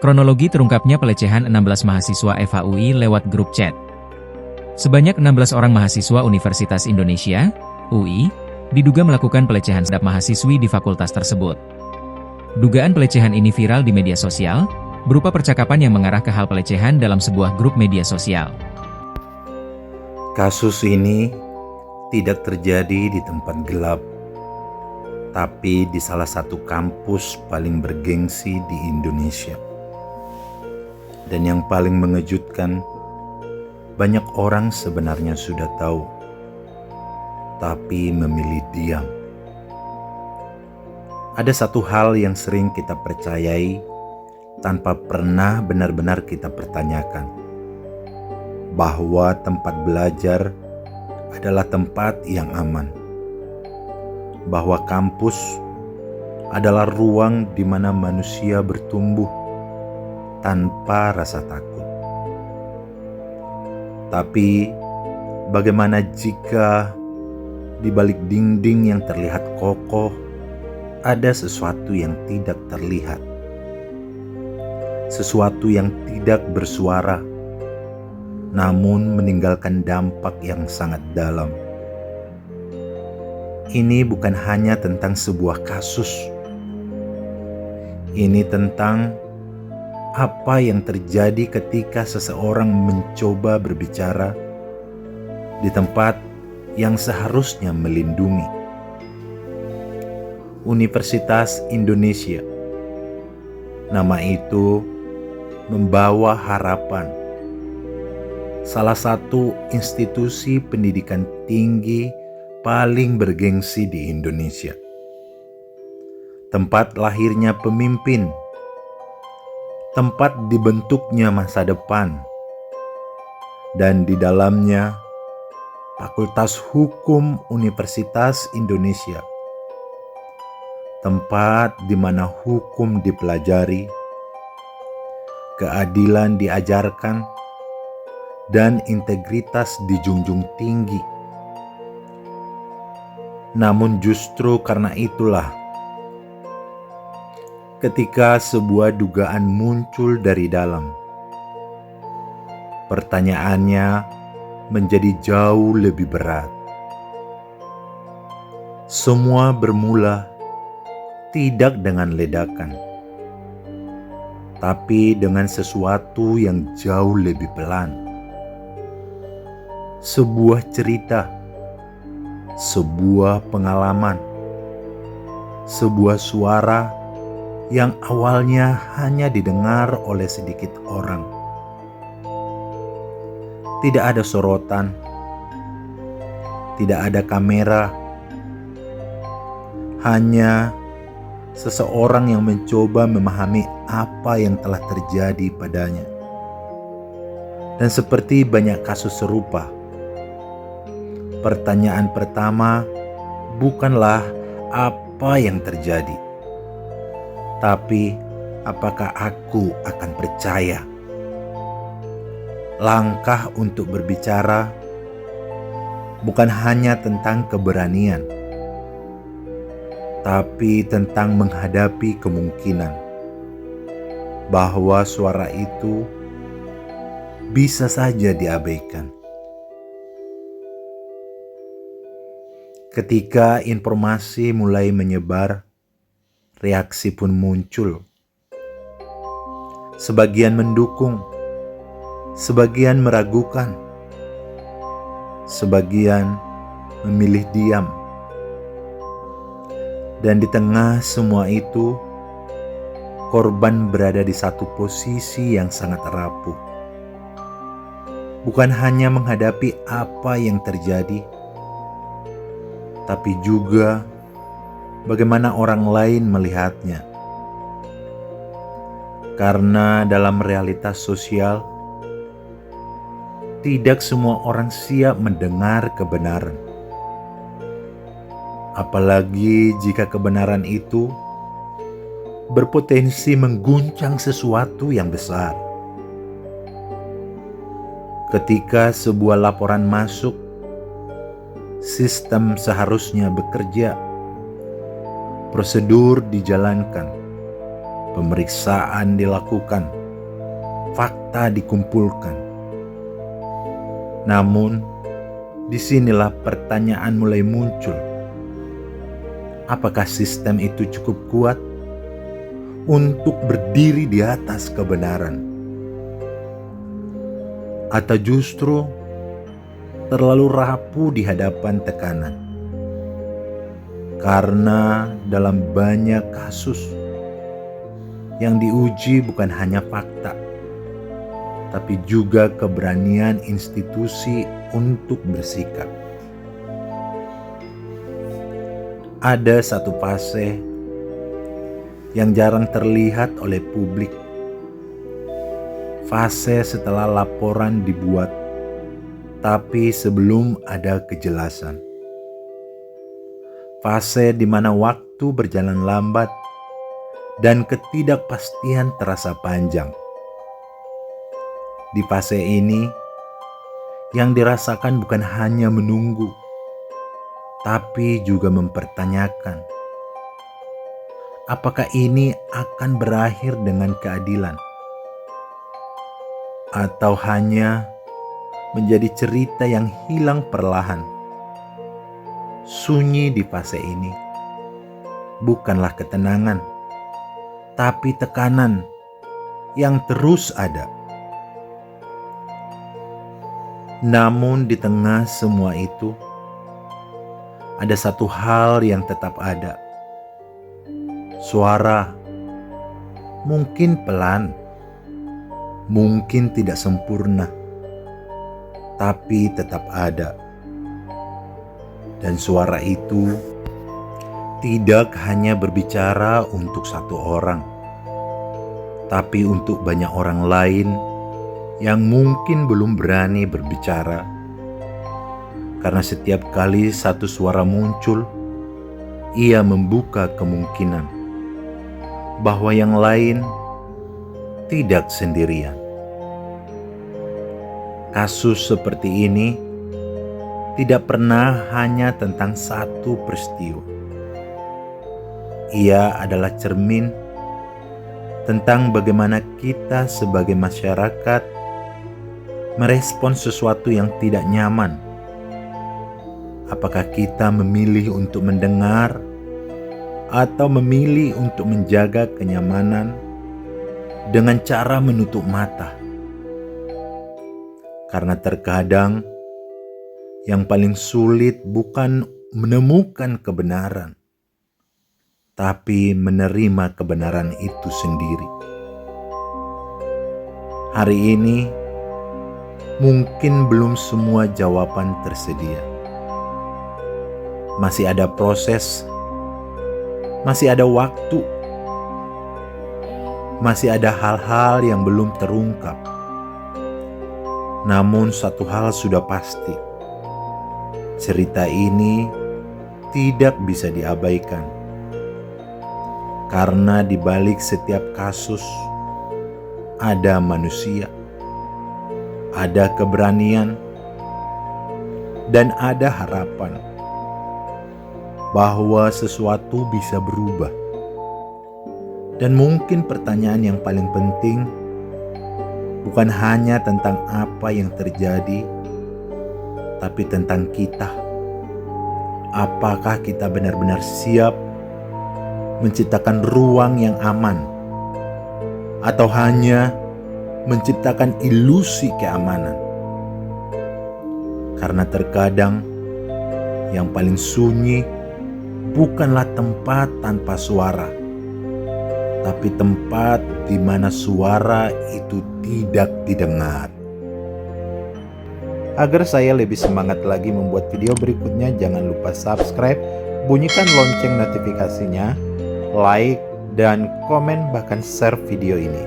Kronologi terungkapnya pelecehan 16 mahasiswa FHUI lewat grup chat. Sebanyak 16 orang mahasiswa Universitas Indonesia, UI, diduga melakukan pelecehan terhadap mahasiswi di fakultas tersebut. Dugaan pelecehan ini viral di media sosial, berupa percakapan yang mengarah ke hal pelecehan dalam sebuah grup media sosial. Kasus ini tidak terjadi di tempat gelap, tapi di salah satu kampus paling bergengsi di Indonesia. Dan yang paling mengejutkan, banyak orang sebenarnya sudah tahu, tapi memilih diam. Ada satu hal yang sering kita percayai tanpa pernah benar-benar kita pertanyakan, bahwa tempat belajar adalah tempat yang aman, bahwa kampus adalah ruang di mana manusia bertumbuh tanpa rasa takut. Tapi bagaimana jika di balik dinding yang terlihat kokoh ada sesuatu yang tidak terlihat, sesuatu yang tidak bersuara, namun meninggalkan dampak yang sangat dalam. Ini bukan hanya tentang sebuah kasus. Ini tentang apa yang terjadi ketika seseorang mencoba berbicara di tempat yang seharusnya melindungi. Universitas Indonesia, nama itu membawa harapan. Salah satu institusi pendidikan tinggi paling bergengsi di Indonesia. Tempat lahirnya pemimpin, tempat dibentuknya masa depan, dan di dalamnya Fakultas Hukum Universitas Indonesia, tempat di mana hukum dipelajari, keadilan diajarkan, dan integritas dijunjung tinggi. Namun justru karena itulah, ketika sebuah dugaan muncul dari dalam, pertanyaannya menjadi jauh lebih berat. Semua bermula tidak dengan ledakan, tapi dengan sesuatu yang jauh lebih pelan. Sebuah cerita, sebuah pengalaman, sebuah suara yang awalnya hanya didengar oleh sedikit orang. Tidak ada sorotan, tidak ada kamera, hanya seseorang yang mencoba memahami apa yang telah terjadi padanya. Dan seperti banyak kasus serupa, pertanyaan pertama bukanlah apa yang terjadi, tapi apakah aku akan percaya? Langkah untuk berbicara bukan hanya tentang keberanian, tapi tentang menghadapi kemungkinan bahwa suara itu bisa saja diabaikan. Ketika informasi mulai menyebar, reaksi pun muncul. Sebagian mendukung, sebagian meragukan, sebagian memilih diam. Dan di tengah semua itu, korban berada di satu posisi yang sangat rapuh. Bukan hanya menghadapi apa yang terjadi, tapi juga bagaimana orang lain melihatnya. Karena dalam realitas sosial, tidak semua orang siap mendengar kebenaran. Apalagi jika kebenaran itu berpotensi mengguncang sesuatu yang besar. Ketika sebuah laporan masuk, sistem seharusnya bekerja, prosedur dijalankan, pemeriksaan dilakukan, fakta dikumpulkan. Namun, disinilah pertanyaan mulai muncul. Apakah sistem itu cukup kuat untuk berdiri di atas kebenaran? Atau justru terlalu rapuh di hadapan tekanan? Karena dalam banyak kasus yang diuji bukan hanya fakta, tapi juga keberanian institusi untuk bersikap. Ada satu fase yang jarang terlihat oleh publik. Fase setelah laporan dibuat, tapi sebelum ada kejelasan. Fase di mana waktu berjalan lambat dan ketidakpastian terasa panjang. Di fase ini, yang dirasakan bukan hanya menunggu, tapi juga mempertanyakan, apakah ini akan berakhir dengan keadilan? Atau hanya menjadi cerita yang hilang perlahan? Sunyi di fase ini bukanlah ketenangan, tapi tekanan yang terus ada. Namun di tengah semua itu, ada satu hal yang tetap ada. Suara, mungkin pelan, mungkin tidak sempurna, tapi tetap ada. Dan suara itu tidak hanya berbicara untuk satu orang, tapi untuk banyak orang lain yang mungkin belum berani berbicara. Karena setiap kali satu suara muncul, ia membuka kemungkinan bahwa yang lain tidak sendirian. Kasus seperti ini tidak pernah hanya tentang satu peristiwa. Ia adalah cermin tentang bagaimana kita sebagai masyarakat merespon sesuatu yang tidak nyaman. Apakah kita memilih untuk mendengar atau memilih untuk menjaga kenyamanan dengan cara menutup mata? Karena terkadang yang paling sulit bukan menemukan kebenaran, tapi menerima kebenaran itu sendiri. Hari ini, mungkin belum semua jawaban tersedia. Masih ada proses, masih ada waktu, masih ada hal-hal yang belum terungkap. Namun satu hal sudah pasti, cerita ini tidak bisa diabaikan. Karena di balik setiap kasus ada manusia, ada keberanian, dan ada harapan bahwa sesuatu bisa berubah. Dan mungkin pertanyaan yang paling penting bukan hanya tentang apa yang terjadi, tapi tentang kita. Apakah kita benar-benar siap menciptakan ruang yang aman, atau hanya menciptakan ilusi keamanan? Karena terkadang yang paling sunyi bukanlah tempat tanpa suara, tapi tempat di mana suara itu tidak didengar. Agar saya lebih semangat lagi membuat video berikutnya, jangan lupa subscribe, bunyikan lonceng notifikasinya, like, dan komen bahkan share video ini.